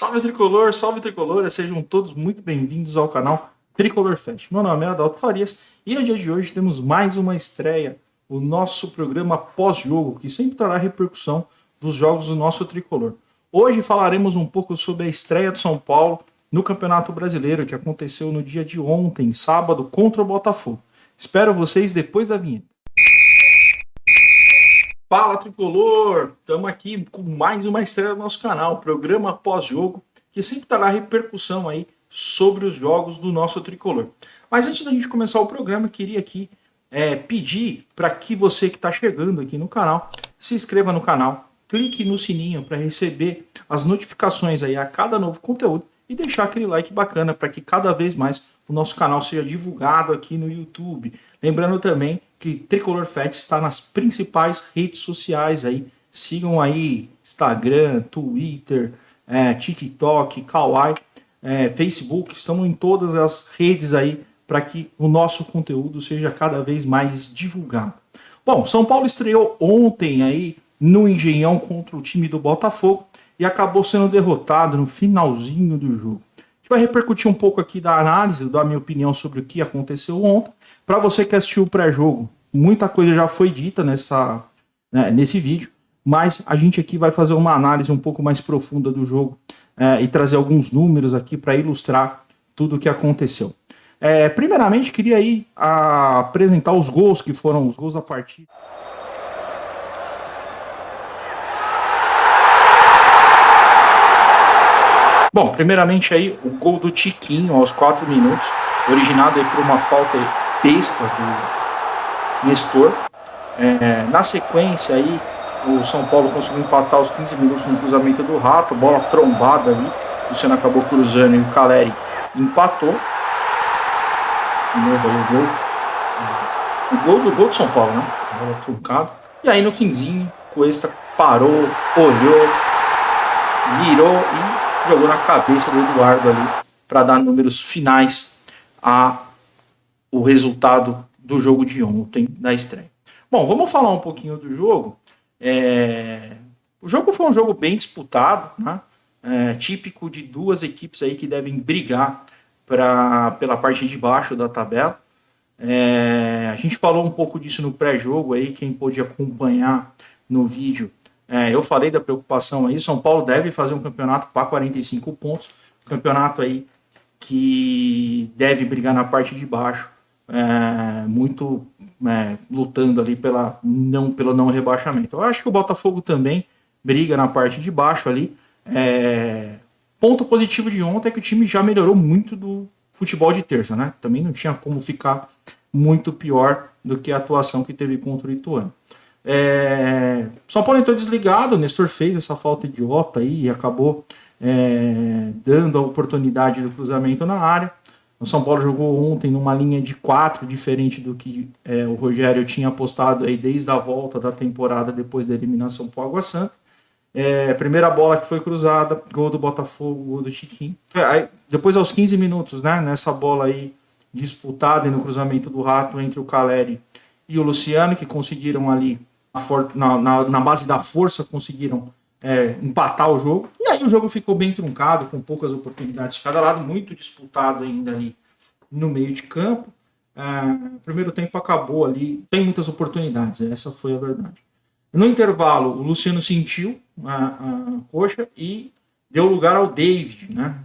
Salve Tricolor, sejam todos muito bem-vindos ao canal Tricolor Fest. Meu nome é Adalto Farias e no dia de hoje temos mais uma estreia, o nosso programa pós-jogo, que sempre trará repercussão dos jogos do nosso Tricolor. Hoje falaremos um pouco sobre a estreia do São Paulo no Campeonato Brasileiro, que aconteceu no dia de ontem, sábado, contra o Botafogo. Espero vocês depois da vinheta. Fala Tricolor, estamos aqui com mais uma estreia do nosso canal, programa pós-jogo, que sempre trará repercussão aí sobre os jogos do nosso Tricolor. Mas antes da gente começar o programa, eu queria aqui pedir para que você que está chegando aqui no canal, se inscreva no canal, clique no sininho para receber as notificações aí a cada novo conteúdo e deixar aquele like bacana para que cada vez mais o nosso canal seja divulgado aqui no YouTube. Lembrando também que Tricolor Fest está nas principais redes sociais aí. Sigam aí Instagram, Twitter, TikTok, Kawaii, Facebook. Estamos em todas as redes aí para que o nosso conteúdo seja cada vez mais divulgado. Bom, São Paulo estreou ontem aí no Engenhão contra o time do Botafogo e acabou sendo derrotado no finalzinho do jogo. A gente vai repercutir um pouco aqui da análise, da minha opinião sobre o que aconteceu ontem. Para você que assistiu o pré-jogo, muita coisa já foi dita nesse vídeo, mas a gente aqui vai fazer uma análise um pouco mais profunda do jogo e trazer alguns números aqui para ilustrar tudo o que aconteceu. Primeiramente, queria aí apresentar os gols que foram os gols da partida. Bom, primeiramente aí o gol do Tiquinho aos 4 minutos, originado aí por uma falta besta do Nestor. Na sequência aí, o São Paulo conseguiu empatar aos 15 minutos no cruzamento do Rato, bola trombada ali, o Luciano acabou cruzando e o Caleri empatou. De novo aí o gol do São Paulo, né? Bola truncada. E aí no finzinho, Cuesta parou, olhou, mirou e jogou na cabeça do Eduardo ali para dar números finais o resultado do jogo de ontem, da estreia. Bom, vamos falar um pouquinho do jogo. O jogo foi um jogo bem disputado, né? Típico de duas equipes aí que devem brigar pela parte de baixo da tabela. A gente falou um pouco disso no pré-jogo aí, quem pôde acompanhar no vídeo. Eu falei da preocupação aí, São Paulo deve fazer um campeonato para 45 pontos, um campeonato aí que deve brigar na parte de baixo, muito lutando ali pelo não rebaixamento. Eu acho que o Botafogo também briga na parte de baixo ali. Ponto positivo de ontem é que o time já melhorou muito do futebol de terça, né? Também não tinha como ficar muito pior do que a atuação que teve contra o Ituano. São Paulo entrou desligado, o Nestor fez essa falta idiota aí e acabou dando a oportunidade do cruzamento na área. O São Paulo jogou ontem numa linha de 4, diferente do que o Rogério tinha apostado aí desde a volta da temporada depois da eliminação para o Água Santa. Primeira bola que foi cruzada, gol do Botafogo, gol do Chiquinho. Depois aos 15 minutos, né, nessa bola aí disputada e no cruzamento do Rato entre o Caleri e o Luciano, que conseguiram ali na base da força, conseguiram empatar o jogo. E aí o jogo ficou bem truncado, com poucas oportunidades de cada lado, muito disputado ainda ali no meio de campo. O primeiro tempo acabou ali, tem muitas oportunidades, essa foi a verdade. No intervalo, o Luciano sentiu a coxa e deu lugar ao David, né?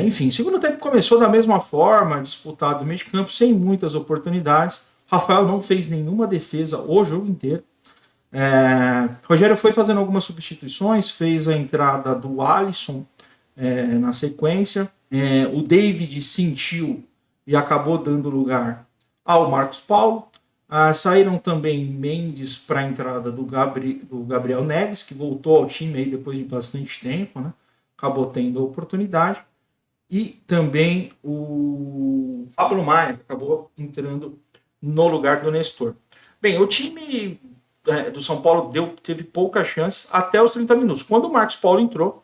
Enfim, o segundo tempo começou da mesma forma, disputado no meio de campo, sem muitas oportunidades. Rafael não fez nenhuma defesa o jogo inteiro. Rogério foi fazendo algumas substituições, fez a entrada do Alisson na sequência. O David sentiu e acabou dando lugar ao Marcos Paulo. Saíram também Mendes para a entrada do Gabriel Neves, que voltou ao time aí depois de bastante tempo, né? Acabou tendo a oportunidade. E também o Pablo Maia, que acabou entrando no lugar do Nestor. Bem, o time do São Paulo teve poucas chances até os 30 minutos. Quando o Marcos Paulo entrou,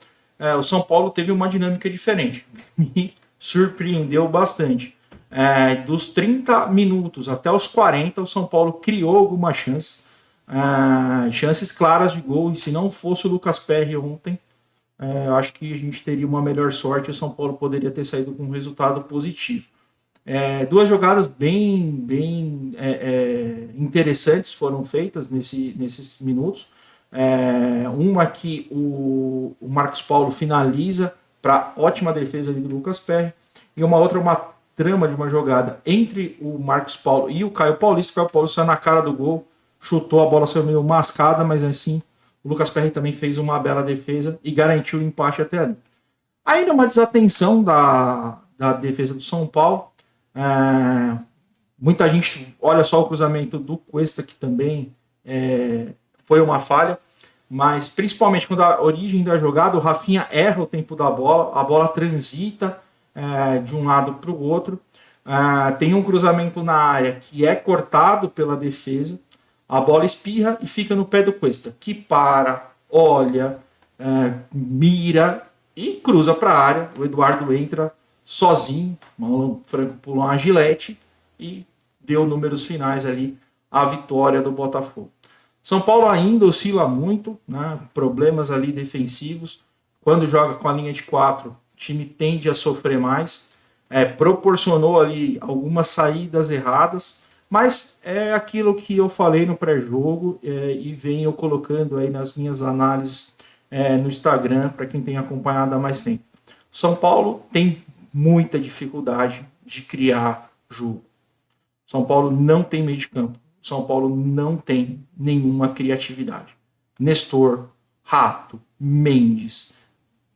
o São Paulo teve uma dinâmica diferente. Me surpreendeu bastante. Dos 30 minutos até os 40, o São Paulo criou algumas chances claras de gol. E se não fosse o Lucas Perry ontem, eu acho que a gente teria uma melhor sorte e o São Paulo poderia ter saído com um resultado positivo. Duas jogadas bem interessantes foram feitas nesses minutos. Uma que o Marcos Paulo finaliza para ótima defesa ali do Lucas Perry, e uma outra, uma trama de uma jogada entre o Marcos Paulo e o Caio Paulista. O Caio Paulista saiu na cara do gol, chutou, a bola saiu meio mascada, mas assim, o Lucas Perry também fez uma bela defesa e garantiu o empate até ali. Ainda uma desatenção da defesa do São Paulo. Muita gente olha só o cruzamento do Cuesta, que também foi uma falha, mas principalmente quando a origem da jogada, o Rafinha erra o tempo da bola, a bola transita de um lado para o outro, tem um cruzamento na área que é cortado pela defesa, a bola espirra e fica no pé do Cuesta, que para, olha, mira e cruza para a área. O Eduardo entra sozinho, o Franco pulou uma gilete e deu números finais ali, a vitória do Botafogo. São Paulo ainda oscila muito, né? Problemas ali defensivos. Quando joga com a linha de 4, o time tende a sofrer mais. Proporcionou ali algumas saídas erradas, mas é aquilo que eu falei no pré-jogo e venho colocando aí nas minhas análises no Instagram, para quem tem acompanhado há mais tempo. São Paulo tem muita dificuldade de criar jogo. São Paulo não tem meio de campo. São Paulo não tem nenhuma criatividade. Nestor, Rato, Mendes,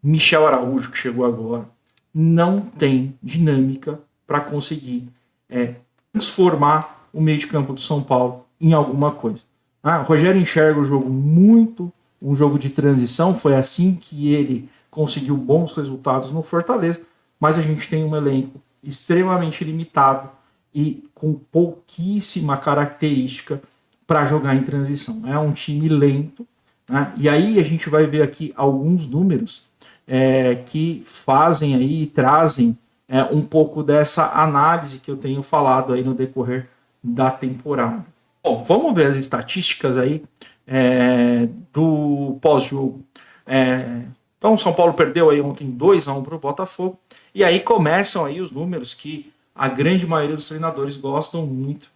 Michel Araújo, que chegou agora, não tem dinâmica para conseguir transformar o meio de campo do São Paulo em alguma coisa. O Rogério enxerga o jogo muito um jogo de transição, foi assim que ele conseguiu bons resultados no Fortaleza, mas a gente tem um elenco extremamente limitado e com pouquíssima característica para jogar em transição. É um time lento, né? E aí a gente vai ver aqui alguns números que fazem aí, trazem um pouco dessa análise que eu tenho falado aí no decorrer da temporada. Bom, vamos ver as estatísticas aí do pós-jogo. Então, o São Paulo perdeu aí ontem 2-1 para o Botafogo, e aí começam aí os números que a grande maioria dos treinadores gostam muito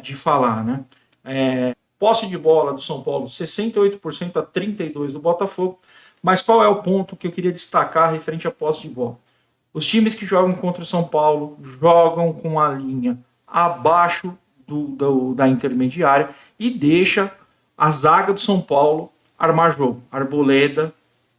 de falar, né? Posse de bola do São Paulo, 68% a 32% do Botafogo. Mas qual é o ponto que eu queria destacar referente à posse de bola? Os times que jogam contra o São Paulo jogam com a linha abaixo da intermediária e deixa a zaga do São Paulo armar jogo. Arboleda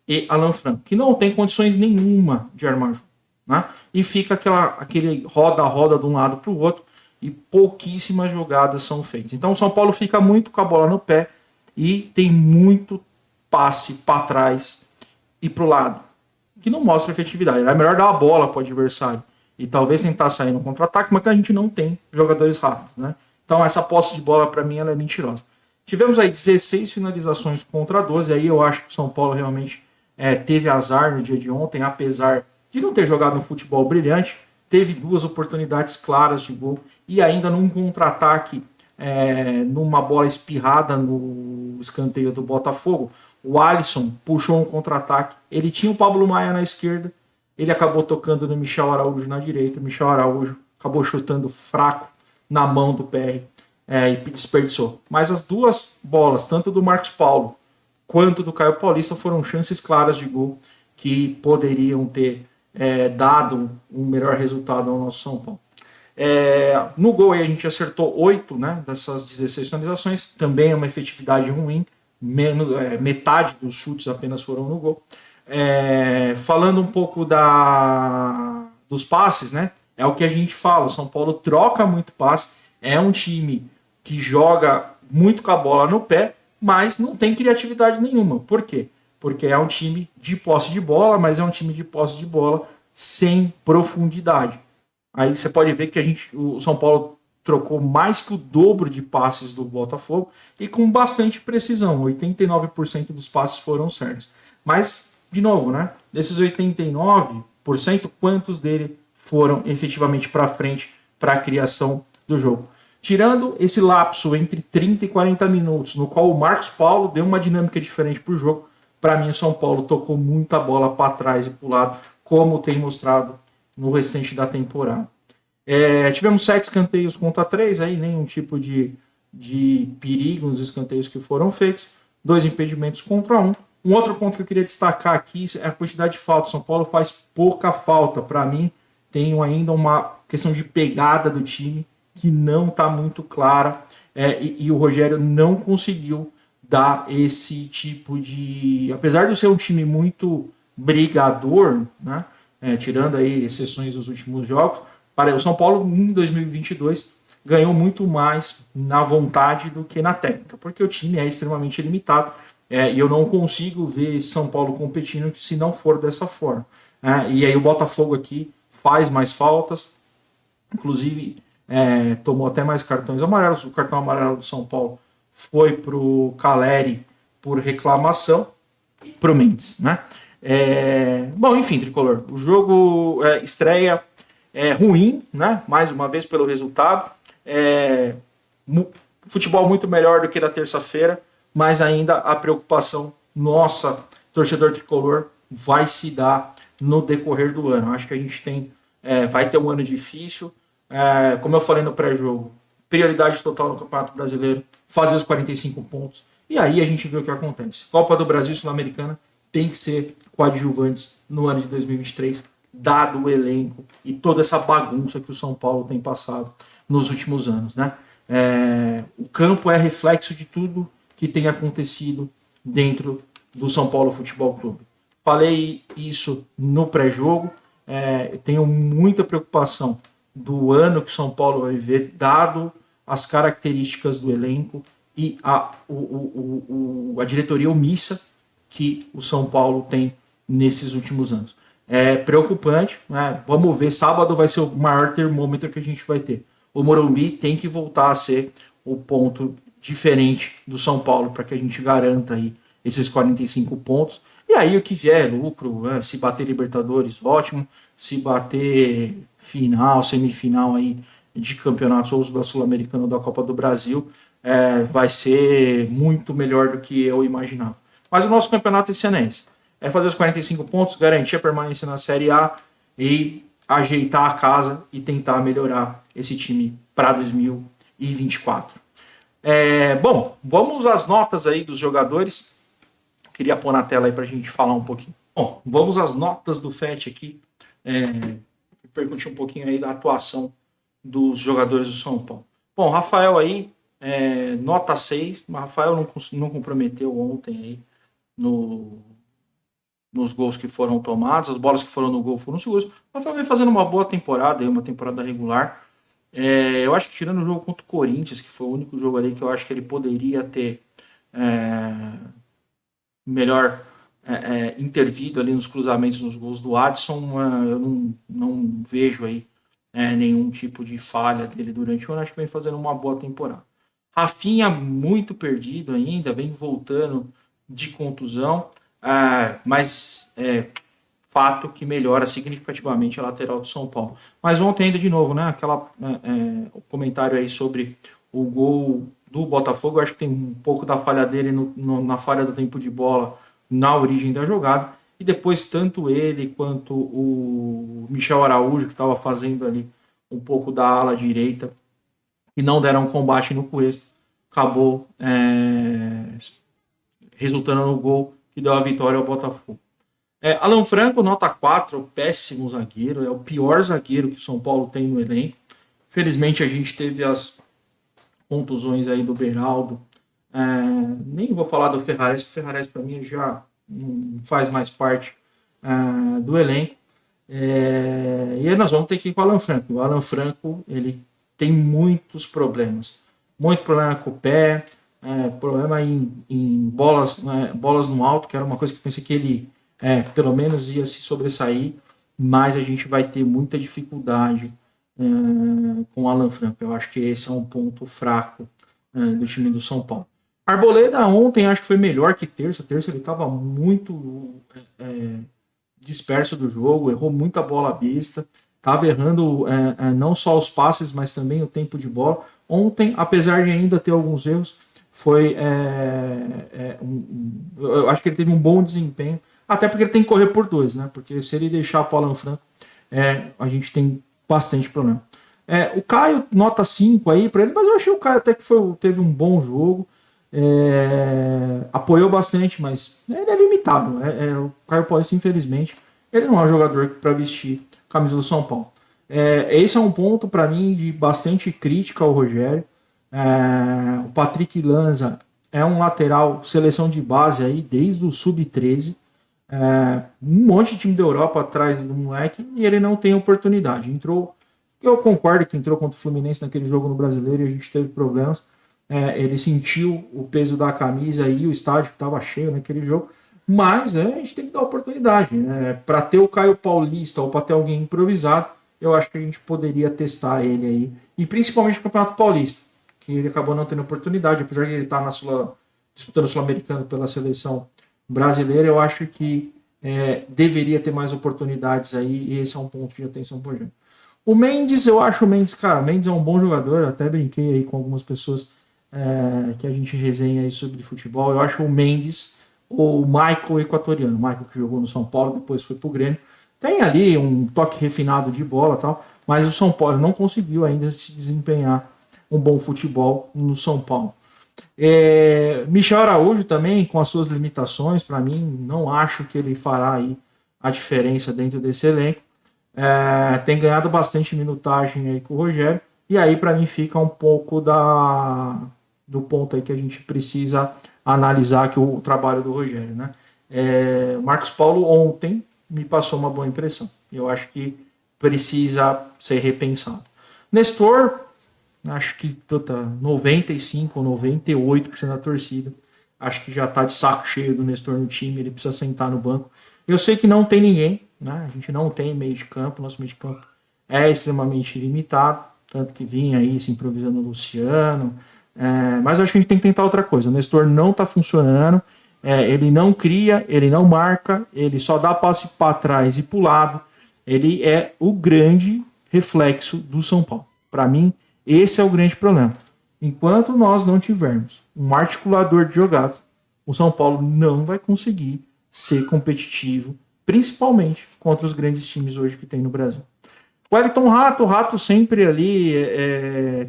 e Alan Franco, que não tem condições nenhuma de armar jogo, né? E fica aquele roda-roda de um lado para o outro e pouquíssimas jogadas são feitas. Então o São Paulo fica muito com a bola no pé e tem muito passe para trás e para o lado, que não mostra efetividade. É melhor dar a bola para o adversário e talvez tentar sair no contra-ataque, mas que a gente não tem jogadores rápidos, né? Então essa posse de bola para mim ela é mentirosa. Tivemos aí 16 finalizações contra 12, aí eu acho que o São Paulo realmente teve azar no dia de ontem, apesar de não ter jogado um futebol brilhante, teve 2 oportunidades claras de gol e ainda num contra-ataque, numa bola espirrada no escanteio do Botafogo, o Alisson puxou um contra-ataque, ele tinha o Pablo Maia na esquerda, ele acabou tocando no Michel Araújo na direita, o Michel Araújo acabou chutando fraco na mão do PR e desperdiçou. Mas as 2 bolas, tanto do Marcos Paulo quanto do Caio Paulista, foram chances claras de gol que poderiam ter dado um melhor resultado ao nosso São Paulo. No gol aí a gente acertou 8, né, dessas 16 finalizações, também é uma efetividade ruim, metade dos chutes apenas foram no gol. Falando um pouco dos passes, né, é o que a gente fala, o São Paulo troca muito passe, é um time que joga muito com a bola no pé, mas não tem criatividade nenhuma. Por quê? Porque é um time de posse de bola, mas é um time de posse de bola sem profundidade. Aí você pode ver que o São Paulo trocou mais que o dobro de passes do Botafogo e com bastante precisão. 89% dos passes foram certos. Mas, de novo, né? Desses 89%, quantos dele foram efetivamente para frente para a criação do jogo? Tirando esse lapso entre 30 e 40 minutos, no qual o Marcos Paulo deu uma dinâmica diferente para o jogo, para mim o São Paulo tocou muita bola para trás e para o lado, como tem mostrado no restante da temporada. Tivemos 7 escanteios contra 3, aí nenhum tipo de perigo nos escanteios que foram feitos, 2 impedimentos contra 1. Um outro ponto que eu queria destacar aqui é a quantidade de faltas. São Paulo faz pouca falta. Para mim, tem ainda uma questão de pegada do time que não está muito clara, e o Rogério não conseguiu dar esse tipo de... Apesar de ser um time muito brigador, né, tirando aí exceções dos últimos jogos, para o São Paulo em 2022 ganhou muito mais na vontade do que na técnica, porque o time é extremamente limitado, e eu não consigo ver esse São Paulo competindo se não for dessa forma. E aí o Botafogo aqui faz mais faltas, inclusive tomou até mais cartões amarelos. O cartão amarelo do São Paulo foi para o Caleri por reclamação, para o Mendes, né? Bom, enfim, Tricolor, o jogo estreia ruim, né? Mais uma vez pelo resultado. Futebol muito melhor do que da terça-feira, mas ainda a preocupação nossa, torcedor tricolor, vai se dar no decorrer do ano. Acho que a gente vai ter um ano difícil. Como eu falei no pré-jogo, prioridade total no Campeonato Brasileiro, fazer os 45 pontos. E aí a gente vê o que acontece. Copa do Brasil e Sul-Americana tem que ser coadjuvantes no ano de 2023, dado o elenco e toda essa bagunça que o São Paulo tem passado nos últimos anos, né? O campo é reflexo de tudo que tem acontecido dentro do São Paulo Futebol Clube. Falei isso no pré-jogo. Tenho muita preocupação do ano que o São Paulo vai viver, dado as características do elenco e a diretoria omissa que o São Paulo tem nesses últimos anos. É preocupante, né? Vamos ver, sábado vai ser o maior termômetro que a gente vai ter. O Morumbi tem que voltar a ser o ponto diferente do São Paulo para que a gente garanta aí esses 45 pontos. E aí o que vier, lucro, se bater Libertadores, ótimo. Se bater final, semifinal aí de campeonatos, ou da Sul-Americana ou da Copa do Brasil, vai ser muito melhor do que eu imaginava. Mas o nosso campeonato esse ano é esse. É fazer os 45 pontos, garantir a permanência na Série A e ajeitar a casa e tentar melhorar esse time para 2024. Bom, vamos às notas aí dos jogadores. Queria pôr na tela aí para a gente falar um pouquinho. Bom, vamos às notas do FET aqui. Pergunte um pouquinho aí da atuação dos jogadores do São Paulo. Bom, Rafael aí, nota 6. Mas Rafael não comprometeu ontem aí nos gols que foram tomados. As bolas que foram no gol foram seguras. O Rafael vem fazendo uma boa temporada, aí, uma temporada regular. Eu acho que tirando o jogo contra o Corinthians, que foi o único jogo ali que eu acho que ele poderia ter melhor intervido ali nos cruzamentos, nos gols do Adson, eu não vejo aí nenhum tipo de falha dele durante o ano. Acho que vem fazendo uma boa temporada. Rafinha muito perdido ainda, vem voltando de contusão, mas fato que melhora significativamente a lateral do São Paulo. Mas ontem ainda de novo, né, o comentário aí sobre o gol do Botafogo, eu acho que tem um pouco da falha dele na falha do tempo de bola na origem da jogada, e depois tanto ele quanto o Michel Araújo, que estava fazendo ali um pouco da ala direita, e não deram combate no Cuesta, acabou resultando no gol que deu a vitória ao Botafogo. Alan Franco, nota 4, péssimo zagueiro, é o pior zagueiro que o São Paulo tem no elenco. Felizmente a gente teve as contusões aí do Beraldo. Nem vou falar do Ferrares, que o Ferrares para mim já não faz mais parte do elenco. E aí nós vamos ter que ir com o Alan Franco. O Alan Franco, ele tem muitos problemas. Muito problema com o pé, problema em bolas no alto, que era uma coisa que eu pensei que ele pelo menos ia se sobressair, mas a gente vai ter muita dificuldade com o Alan Franco. Eu acho que esse é um ponto fraco do time do São Paulo. Arboleda ontem acho que foi melhor que terça. Terça ele estava muito disperso do jogo, errou muita bola besta, estava errando não só os passes, mas também o tempo de bola. Ontem, apesar de ainda ter alguns erros, foi eu acho que ele teve um bom desempenho, até porque ele tem que correr por dois, né? Porque se ele deixar o Alan Franco, a gente tem bastante problema. O Caio, nota 5 aí para ele, mas eu achei o Caio até que teve um bom jogo. Apoiou bastante, mas ele é limitado. O Caio Paulista, infelizmente, ele não é um jogador para vestir a camisa do São Paulo. Esse é um ponto para mim de bastante crítica ao Rogério. O Patrick Lanza é um lateral seleção de base aí desde o sub-13. Um monte de time da Europa atrás do moleque e ele não tem oportunidade. Eu concordo que entrou contra o Fluminense naquele jogo no Brasileiro e a gente teve problemas. Ele sentiu o peso da camisa e o estádio que estava cheio naquele jogo, mas a gente tem que dar oportunidade. Para ter o Caio Paulista ou para ter alguém improvisado, eu acho que a gente poderia testar ele aí, e principalmente o Campeonato Paulista, que ele acabou não tendo oportunidade, apesar de ele estar disputando o Sul-Americano pela seleção brasileira, eu acho que deveria ter mais oportunidades aí, e esse é um ponto de atenção para gente. O Mendes, eu acho o Mendes, cara, o Mendes é um bom jogador, eu até brinquei aí com algumas pessoas que a gente resenha aí sobre futebol. Eu acho o Mendes ou o Michael equatoriano, o Michael que jogou no São Paulo, depois foi pro Grêmio, tem ali um toque refinado de bola e tal, mas o São Paulo não conseguiu ainda se desempenhar um bom futebol no São Paulo. Michel Araújo também, com as suas limitações, para mim, não acho que ele fará aí a diferença dentro desse elenco. Tem ganhado bastante minutagem aí com o Rogério, e aí para mim fica um pouco do ponto aí que a gente precisa analisar que o trabalho do Rogério, né? O Marcos Paulo ontem me passou uma boa impressão. Eu acho que precisa ser repensado. Nestor, acho que 95 ou 98% da torcida acho que já está de saco cheio do Nestor no time, ele precisa sentar no banco. Eu sei que não tem ninguém, né? A gente não tem meio de campo, nosso meio de campo é extremamente limitado, tanto que vinha aí se improvisando o Luciano, mas eu acho que a gente tem que tentar outra coisa. O Nestor não está funcionando, ele não cria, ele não marca, ele só dá passe para trás e para o lado. Ele é o grande reflexo do São Paulo. Para mim, esse é o grande problema. Enquanto nós não tivermos um articulador de jogadas, o São Paulo não vai conseguir ser competitivo, principalmente contra os grandes times hoje que tem no Brasil. O Wellington Rato, o Rato sempre ali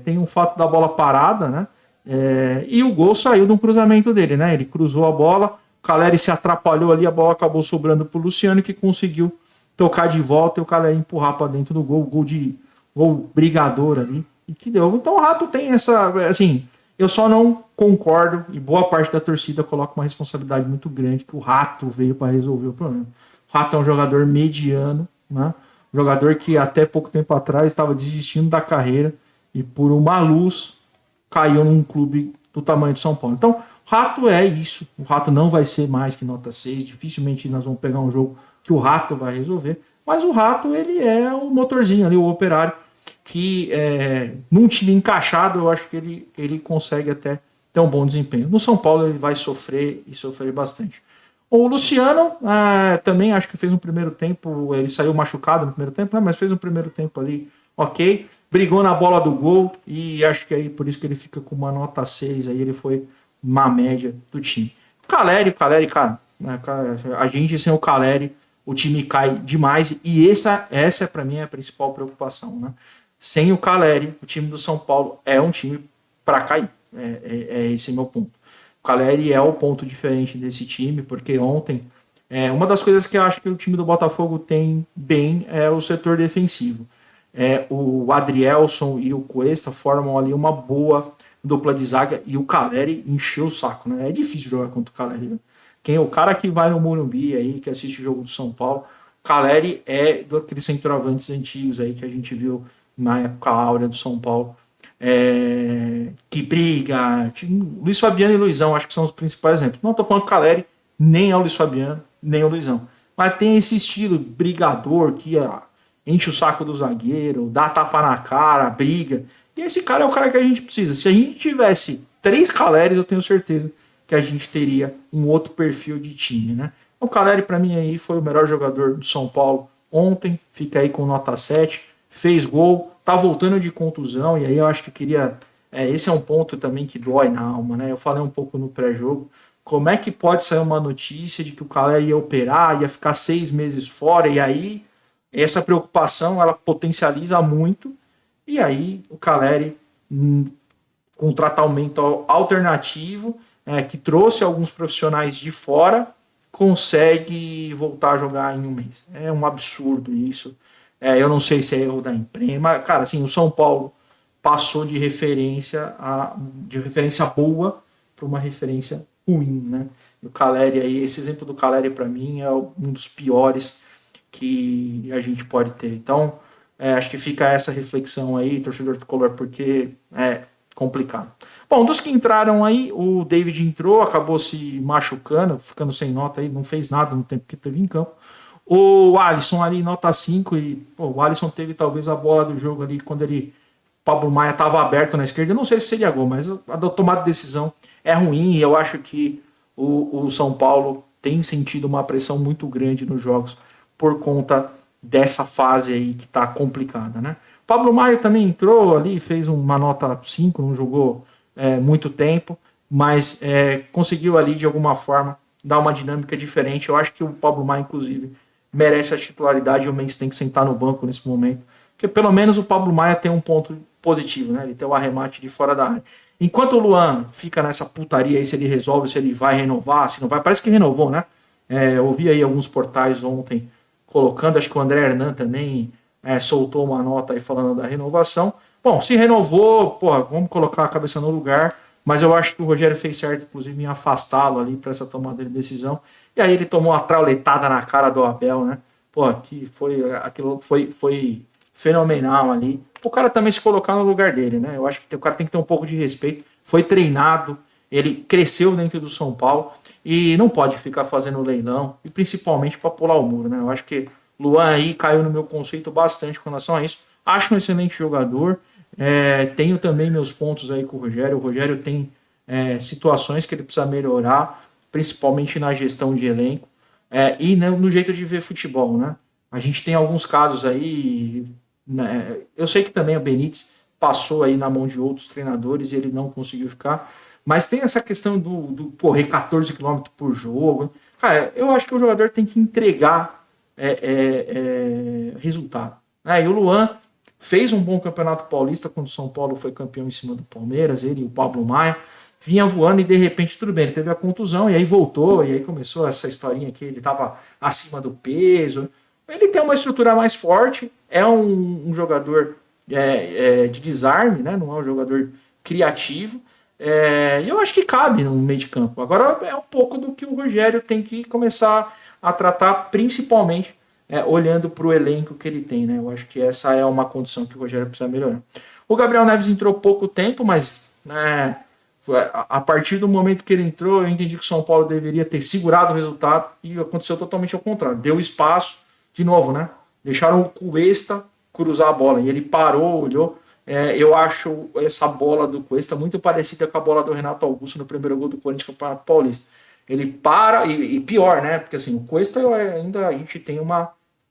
tem um fato da bola parada, né? E o gol saiu de um cruzamento dele, né? Ele cruzou a bola, o Caleri se atrapalhou ali, a bola acabou sobrando para o Luciano, que conseguiu tocar de volta e o Caleri empurrar para dentro do gol brigador ali, e que deu. Então o Rato tem essa, assim, eu só não concordo, e boa parte da torcida coloca uma responsabilidade muito grande, que o Rato veio para resolver o problema. O Rato é um jogador mediano, né? Um jogador que até pouco tempo atrás estava desistindo da carreira e por uma luz caiu num clube do tamanho de São Paulo. Então, o Rato é isso. O Rato não vai ser mais que nota 6. Dificilmente nós vamos pegar um jogo que o Rato vai resolver. Mas o Rato, ele é o motorzinho ali, o operário, que num time encaixado, eu acho que ele consegue até ter um bom desempenho. No São Paulo, ele vai sofrer e sofrer bastante. O Luciano também acho que fez um primeiro tempo, ele saiu machucado no primeiro tempo, né, mas fez um primeiro tempo ali, ok, brigou na bola do gol e acho que aí por isso que ele fica com uma nota 6, aí ele foi uma média do time. O Caleri, cara, a gente sem o Caleri, o time cai demais e essa para mim é a principal preocupação, né? Sem o Caleri, o time do São Paulo é um time para cair, esse meu ponto. O Caleri é o ponto diferente desse time, porque ontem, uma das coisas que eu acho que o time do Botafogo tem bem é o setor defensivo. O Adrielson e o Cuesta formam ali uma boa dupla de zaga e o Caleri encheu o saco, né? É difícil jogar contra o Caleri. O cara que vai no Morumbi aí, que assiste o jogo do São Paulo, o Caleri é daqueles centroavantes antigos aí que a gente viu na época áurea do São Paulo. Que briga, Luiz Fabiano e Luizão acho que são os principais exemplos. Não estou falando que o Caleri nem é o Luiz Fabiano, nem é o Luizão, mas tem esse estilo brigador que enche o saco do zagueiro, dá tapa na cara, briga, e esse cara é o cara que a gente precisa. Se a gente tivesse 3 Caleres, eu tenho certeza que a gente teria um outro perfil de time, né? O Caleri para mim aí foi o melhor jogador do São Paulo ontem, fica aí com nota 7, fez gol, tá voltando de contusão, e aí eu acho que queria esse é um ponto também que dói na alma, né? Eu falei um pouco no pré-jogo. Como é que pode sair uma notícia de que o Caleri ia operar, ia ficar 6 meses fora, e aí essa preocupação ela potencializa muito, e aí o Caleri, com um tratamento alternativo, que trouxe alguns profissionais de fora, consegue voltar a jogar em um mês. É um absurdo isso. Eu não sei se é erro da imprensa, mas, cara, assim, o São Paulo passou de referência boa para uma referência ruim, né? E o Caleri aí, esse exemplo do Caleri para mim é um dos piores que a gente pode ter. Então, acho que fica essa reflexão aí, torcedor tricolor, porque é complicado. Bom, dos que entraram aí, o David entrou, acabou se machucando, ficando sem nota aí, não fez nada no tempo que teve em campo. O Alisson ali, nota 5, e o Alisson teve talvez a bola do jogo ali quando ele. Pablo Maia estava aberto na esquerda, eu não sei se seria gol, mas a tomada de decisão é ruim e eu acho que o São Paulo tem sentido uma pressão muito grande nos jogos por conta dessa fase aí que está complicada, né? Pablo Maia também entrou ali, fez uma nota 5, não jogou muito tempo, mas conseguiu ali de alguma forma dar uma dinâmica diferente. Eu acho que o Pablo Maia, inclusive, merece a titularidade e o Mendes tem que sentar no banco nesse momento, porque pelo menos o Pablo Maia tem um ponto positivo, né? Ele tem o arremate de fora da área. Enquanto o Luan fica nessa putaria aí, se ele resolve, se ele vai renovar, se não vai, parece que renovou, né? Eu vi aí alguns portais ontem colocando, acho que o André Hernan também soltou uma nota aí falando da renovação. Bom, se renovou, porra, vamos colocar a cabeça no lugar, mas eu acho que o Rogério fez certo, inclusive, em afastá-lo ali para essa tomada de decisão. E aí ele tomou uma trauletada na cara do Abel, né? Pô, que aquilo foi fenomenal ali. O cara também se colocar no lugar dele, né? Eu acho que o cara tem que ter um pouco de respeito. Foi treinado, ele cresceu dentro do São Paulo e não pode ficar fazendo leilão, e principalmente para pular o muro, né? Eu acho que Luan aí caiu no meu conceito bastante com relação a isso. Acho um excelente jogador. Tenho também meus pontos aí com o Rogério. O Rogério tem situações que ele precisa melhorar, principalmente na gestão de elenco e no jeito de ver futebol, né? A gente tem alguns casos aí, né? Eu sei que também o Benítez passou aí na mão de outros treinadores e ele não conseguiu ficar, mas tem essa questão do correr 14 km por jogo. Cara, eu acho que o jogador tem que entregar resultado, né? E o Luan fez um bom campeonato paulista quando o São Paulo foi campeão em cima do Palmeiras, ele e o Pablo Maia vinha voando e de repente tudo bem, ele teve a contusão e aí voltou, e aí começou essa historinha que ele estava acima do peso. Ele tem uma estrutura mais forte, é um jogador de desarme, né? Não é um jogador criativo, e eu acho que cabe no meio de campo. Agora é um pouco do que o Rogério tem que começar a tratar, principalmente olhando para o elenco que ele tem, né? Eu acho que essa é uma condição que o Rogério precisa melhorar. O Gabriel Neves entrou pouco tempo, mas a partir do momento que ele entrou, eu entendi que o São Paulo deveria ter segurado o resultado e aconteceu totalmente ao contrário. Deu espaço, de novo, né? Deixaram o Cuesta cruzar a bola e ele parou, olhou. Eu acho essa bola do Cuesta muito parecida com a bola do Renato Augusto no primeiro gol do Corinthians no Campeonato Paulista. Ele para, e pior, né? Porque assim, o Cuesta ainda a gente tem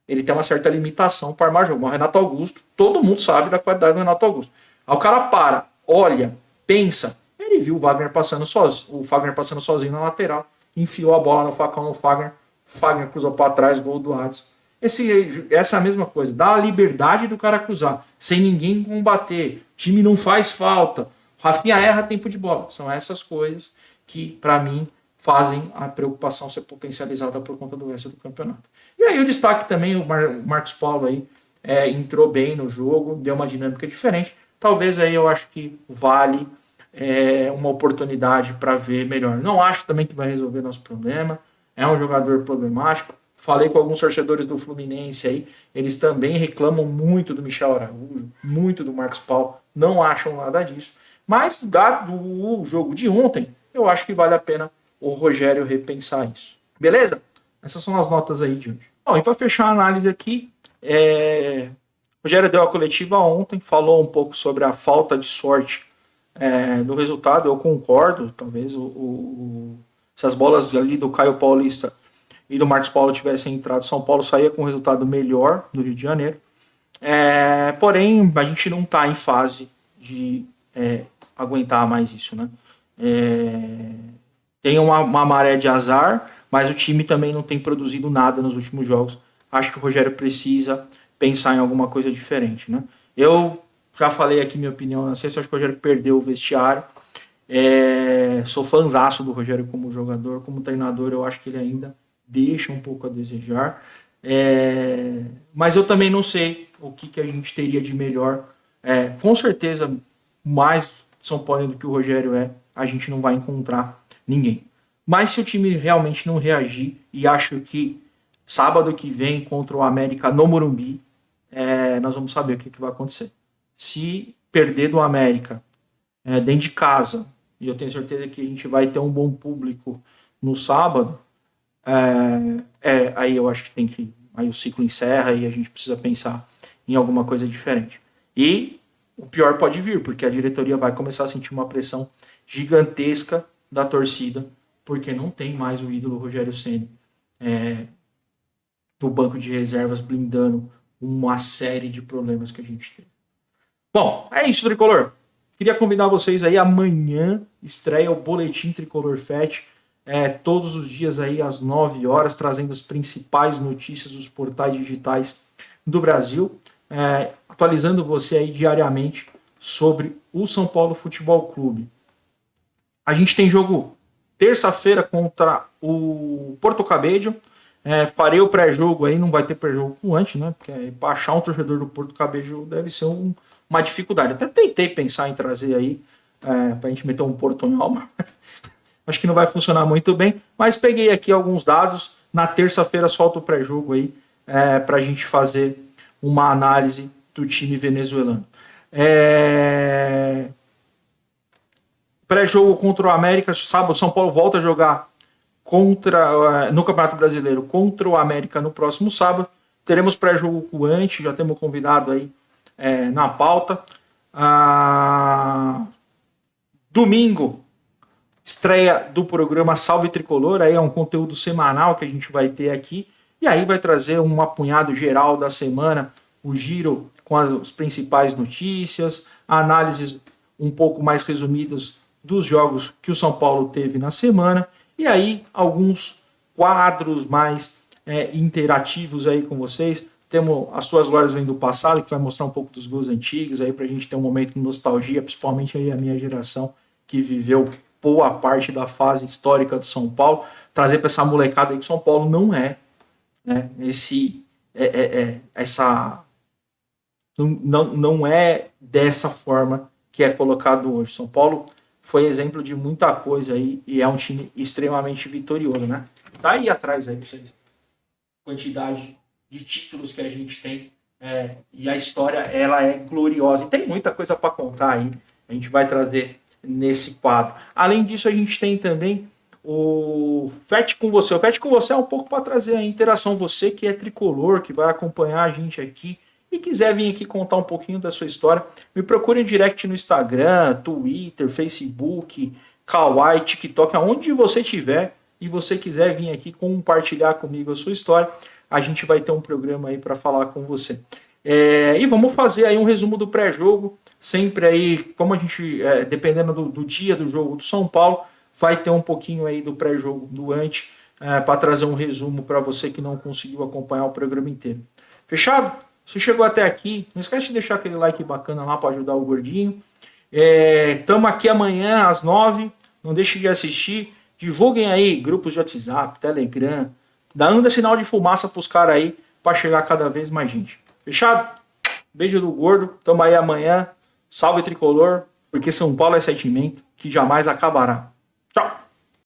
ele tem uma certa limitação para armar jogo. O Renato Augusto, todo mundo sabe da qualidade do Renato Augusto. Aí o cara para, olha, pensa. Ele viu o Fagner passando sozinho na lateral, enfiou a bola no facão no Fagner cruzou para trás, gol do Adson. Essa é a mesma coisa, dá a liberdade do cara cruzar, sem ninguém combater, o time não faz falta, Rafinha erra tempo de bola. São essas coisas que, para mim, fazem a preocupação ser potencializada por conta do resto do campeonato. E aí o destaque também, o Marcos Paulo aí entrou bem no jogo, deu uma dinâmica diferente. Talvez aí eu acho que vale uma oportunidade para ver melhor. Não acho também que vai resolver nosso problema, é um jogador problemático. Falei com alguns torcedores do Fluminense aí, eles também reclamam muito do Michel Araújo, muito do Marcos Paulo, não acham nada disso. Mas, dado o jogo de ontem, eu acho que vale a pena o Rogério repensar isso. Beleza? Essas são as notas aí de hoje. Bom, e para fechar a análise aqui, o Rogério deu a coletiva ontem, falou um pouco sobre a falta de sorte do resultado. Eu concordo, talvez se as bolas ali do Caio Paulista e do Marcos Paulo tivessem entrado, São Paulo saía com um resultado melhor no Rio de Janeiro. Porém, a gente não está em fase de aguentar mais isso, né? Tem uma maré de azar, mas o time também não tem produzido nada nos últimos jogos. Acho que o Rogério precisa pensar em alguma coisa diferente, né? Eu já falei aqui minha opinião na sexta, acho que o Rogério perdeu o vestiário. Sou fãzaço do Rogério como jogador, como treinador, eu acho que ele ainda deixa um pouco a desejar. Mas eu também não sei o que a gente teria de melhor. Com certeza, mais São Paulo do que o Rogério a gente não vai encontrar ninguém. Mas se o time realmente não reagir, e acho que sábado que vem contra o América no Morumbi, nós vamos saber o que vai acontecer. Se perder do América dentro de casa, e eu tenho certeza que a gente vai ter um bom público no sábado, aí eu acho que aí o ciclo encerra e a gente precisa pensar em alguma coisa diferente. E o pior pode vir, porque a diretoria vai começar a sentir uma pressão gigantesca da torcida, porque não tem mais o ídolo Rogério Ceni no banco de reservas blindando uma série de problemas que a gente tem. Bom, é isso, Tricolor. Queria convidar vocês aí, amanhã estreia o Boletim Tricolor FET, todos os dias aí às 9 horas, trazendo as principais notícias dos portais digitais do Brasil, atualizando você aí diariamente sobre o São Paulo Futebol Clube. A gente tem jogo terça-feira contra o Porto Cabedelo. Farei o pré-jogo aí, não vai ter pré-jogo com antes, né? Porque para achar um torcedor do Porto Cabedelo deve ser uma dificuldade. Até tentei pensar em trazer aí para a gente meter um portunhol, mas acho que não vai funcionar muito bem. Mas peguei aqui alguns dados. Na terça-feira solto o pré-jogo aí para a gente fazer uma análise do time venezuelano. Pré-jogo contra o América, sábado, São Paulo volta a jogar no Campeonato Brasileiro contra o América no próximo sábado. Teremos pré-jogo com o Ante, já temos convidado aí na pauta. Domingo, estreia do programa Salve Tricolor, aí é um conteúdo semanal que a gente vai ter aqui, e aí vai trazer um apunhado geral da semana, o giro com as principais notícias, análises um pouco mais resumidas dos jogos que o São Paulo teve na semana, e aí alguns quadros mais interativos aí com vocês. Temos as suas glórias vêm do passado, que vai mostrar um pouco dos gols antigos, aí pra gente ter um momento de nostalgia, principalmente aí a minha geração, que viveu boa parte da fase histórica do São Paulo, trazer para essa molecada aí que o São Paulo não não é dessa forma que é colocado hoje. São Paulo foi exemplo de muita coisa aí e é um time extremamente vitorioso, né? Tá aí atrás aí, vocês. Quantidade de títulos que a gente tem e a história, ela é gloriosa. E tem muita coisa para contar aí. A gente vai trazer nesse quadro. Além disso, a gente tem também o FET com você. O FET com você é um pouco para trazer a interação. Você que é tricolor, que vai acompanhar a gente aqui e quiser vir aqui contar um pouquinho da sua história, me procure em direct no Instagram, Twitter, Facebook, Kawaii, TikTok, aonde você estiver e você quiser vir aqui compartilhar comigo a sua história, a gente vai ter um programa aí para falar com você. E vamos fazer aí um resumo do pré-jogo, sempre aí, como a gente, dependendo do dia do jogo do São Paulo, vai ter um pouquinho aí do pré-jogo do Ante, para trazer um resumo para você que não conseguiu acompanhar o programa inteiro. Fechado? Se chegou até aqui, não esquece de deixar aquele like bacana lá para ajudar o gordinho. Estamos aqui amanhã às 9h, não deixe de assistir. Divulguem aí grupos de WhatsApp, Telegram, dando sinal de fumaça para os caras aí, para chegar cada vez mais gente. Fechado? Beijo do gordo, tamo aí amanhã. Salve Tricolor, porque São Paulo é sentimento que jamais acabará.